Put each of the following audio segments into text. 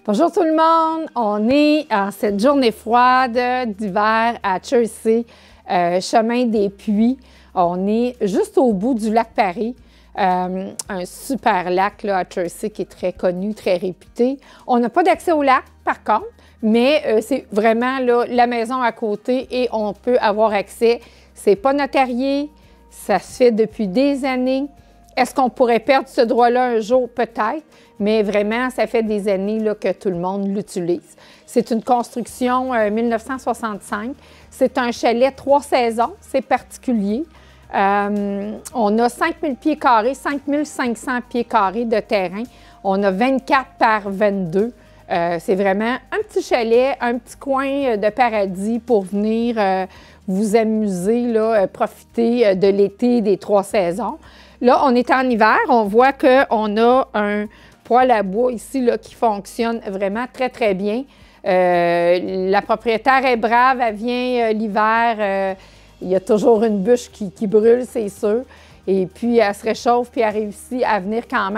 Bonjour tout le monde, on est en cette journée froide d'hiver à Chersey, chemin des Puits. On est juste au bout du lac Paris, un super lac là, à Chersey qui est très connu, très réputé. On n'a pas d'accès au lac par contre, mais c'est vraiment là, la maison à côté et on peut avoir accès. C'est pas notarié, ça se fait depuis des années. Est-ce qu'on pourrait perdre ce droit-là un jour? Peut-être, mais vraiment, ça fait des années là, que tout le monde l'utilise. C'est une construction 1965. C'est un chalet 3 saisons, c'est particulier. On a 5000 pieds carrés, 5500 pieds carrés de terrain. On a 24 par 22. C'est vraiment un petit chalet, un petit coin de paradis pour venir vous amuser, là, profiter de l'été des 3 saisons. Là, on est en hiver, on voit qu'on a un poêle à bois ici là, qui fonctionne vraiment très, très bien. La propriétaire est brave, elle vient l'hiver, il y a toujours une bûche qui brûle, c'est sûr. Et puis, elle se réchauffe, puis elle réussit à venir quand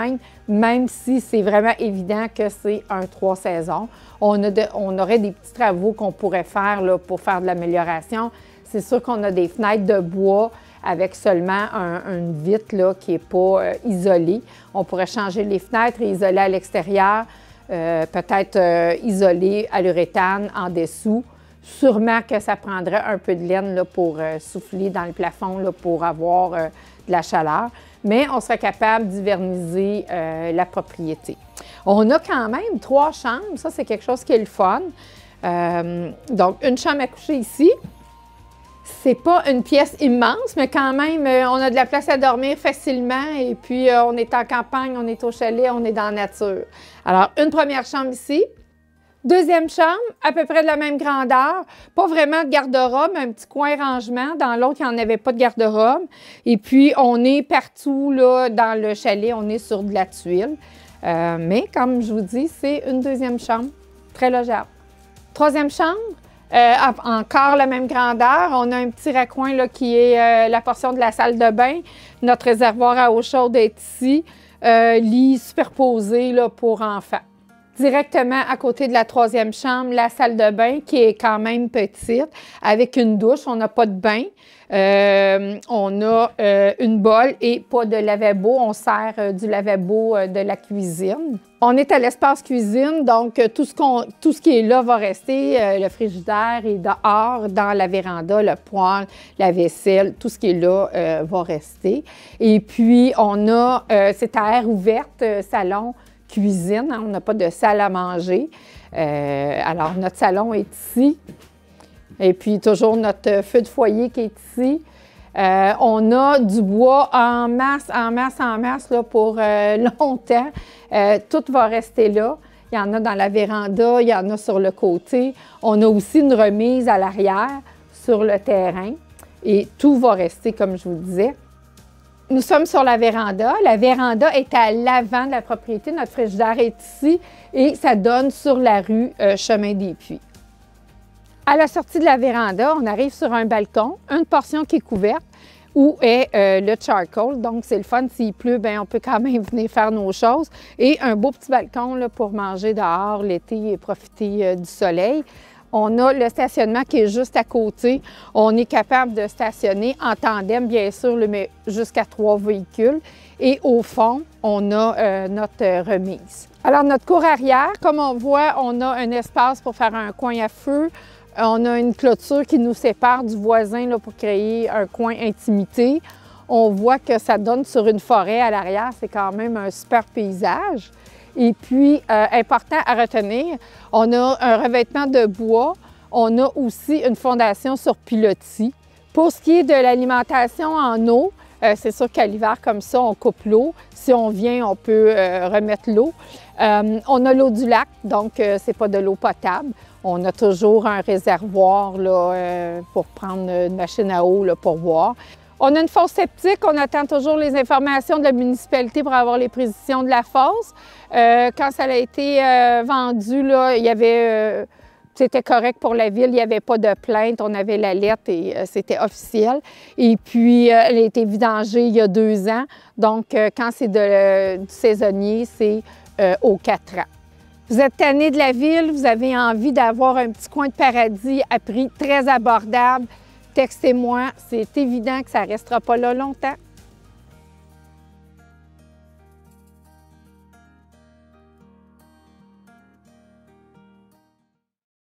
même si c'est vraiment évident que c'est un 3 saisons. On aurait des petits travaux qu'on pourrait faire là, pour faire de l'amélioration. C'est sûr qu'on a des fenêtres de bois avec seulement une vitre là, qui n'est pas isolée. On pourrait changer les fenêtres et isoler à l'extérieur, peut-être isoler à l'uréthane en dessous. Sûrement que ça prendrait un peu de laine là, pour souffler dans le plafond là, pour avoir de la chaleur, mais on serait capable d'hiverniser la propriété. On a quand même 3 chambres, ça c'est quelque chose qui est le fun. Donc une chambre à coucher ici. C'est pas une pièce immense, mais quand même, on a de la place à dormir facilement et puis on est en campagne, on est au chalet, on est dans la nature. Alors, une première chambre ici. Deuxième chambre, à peu près de la même grandeur. Pas vraiment de garde-robe, un petit coin rangement. Dans l'autre, il n'y en avait pas de garde-robe. Et puis, on est partout là, dans le chalet, on est sur de la tuile. Mais comme je vous dis, c'est une deuxième chambre, très logeable. Troisième chambre. Encore la même grandeur. On a un petit raccoin là, qui est la portion de la salle de bain. Notre réservoir à eau chaude est ici. Lit superposé là, pour enfants. Directement à côté de la troisième chambre, la salle de bain qui est quand même petite, avec une douche. On n'a pas de bain. On a une bolle et pas de lavabo. On sert du lavabo de la cuisine. On est à l'espace cuisine, donc tout ce qui est là va rester. Le frigidaire est dehors, dans la véranda, le poêle, la vaisselle, tout ce qui est là va rester. Et puis, on a, c'est à air ouverte, salon, cuisine. Hein, on n'a pas de salle à manger. Alors, notre salon est ici. Et puis, toujours notre feu de foyer qui est ici. On a du bois en masse là, pour longtemps. Tout va rester là. Il y en a dans la véranda, il y en a sur le côté. On a aussi une remise à l'arrière sur le terrain. Et tout va rester, comme je vous le disais. Nous sommes sur la véranda. La véranda est à l'avant de la propriété. Notre frigidaire est ici et ça donne sur la rue Chemin des Puits. À la sortie de la véranda, on arrive sur un balcon, une portion qui est couverte, où est le charcoal. Donc, c'est le fun. S'il pleut, bien, on peut quand même venir faire nos choses. Et un beau petit balcon là, pour manger dehors l'été et profiter du soleil. On a le stationnement qui est juste à côté. On est capable de stationner en tandem, bien sûr, mais jusqu'à 3 véhicules. Et au fond, on a notre remise. Alors, notre cour arrière, comme on voit, on a un espace pour faire un coin à feu. On a une clôture qui nous sépare du voisin là, pour créer un coin intimité. On voit que ça donne sur une forêt à l'arrière. C'est quand même un super paysage. Et puis, important à retenir, on a un revêtement de bois. On a aussi une fondation sur pilotis. Pour ce qui est de l'alimentation en eau, c'est sûr qu'à l'hiver, comme ça, on coupe l'eau. Si on vient, on peut remettre l'eau. On a l'eau du lac, donc c'est pas de l'eau potable. On a toujours un réservoir là, pour prendre une machine à eau là, pour boire. On a une fosse septique, on attend toujours les informations de la municipalité pour avoir les précisions de la fosse. Quand ça a été vendu, là, il y avait, c'était correct pour la ville, il n'y avait pas de plainte, on avait la lettre et c'était officiel. Et puis, elle a été vidangée il y a 2 ans, donc quand c'est du saisonnier, c'est aux 4 ans. Vous êtes tanné de la ville, vous avez envie d'avoir un petit coin de paradis à prix très abordable, textez-moi, c'est évident que ça ne restera pas là longtemps.